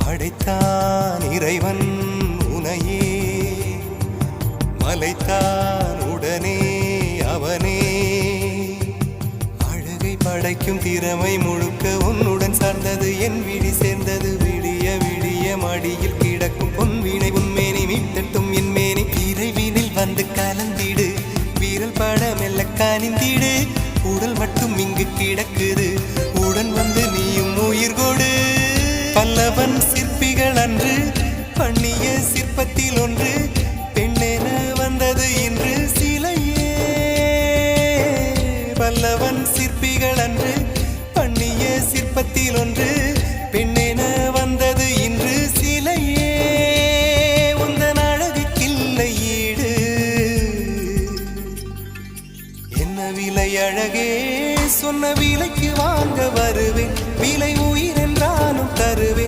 படைத்தான் இறைவன் உனையே, மலைத்தான் உடனே அவனே. அழகை படைக்கும் திறமை முழுக்க உன்னுடன் சார்ந்தது, என் விழி சேர்ந்தது. விடிய விடிய மடியில் கிடக்கும் பொன்வினை உன்மேனி மீட்டட்டும் என் மேனி. இறைவினில் வந்து கலந்திடு, வீரல் பட மெல்ல காணிந்திடு. உடல் மட்டும் இங்கு கிடக்குது, உடன் வந்து நீயும் உயிர் கொடு. பல்லவன் சிற்பிகள் அன்று பண்ணிய சிற்பத்தில் ஒன்று, பெண்ணென வந்தது இன்று சிலையே. பல்லவன் சிற்பிகள் அன்று பண்ணிய சிற்பத்தில் ஒன்று, பெண்ணென வந்தது இன்று சிலையே. உந்தன் அழகுக்கில்லை ஈடு, என்ன விலை அழகே, சொன்ன விலைக்கு வாங்க வருவேன்.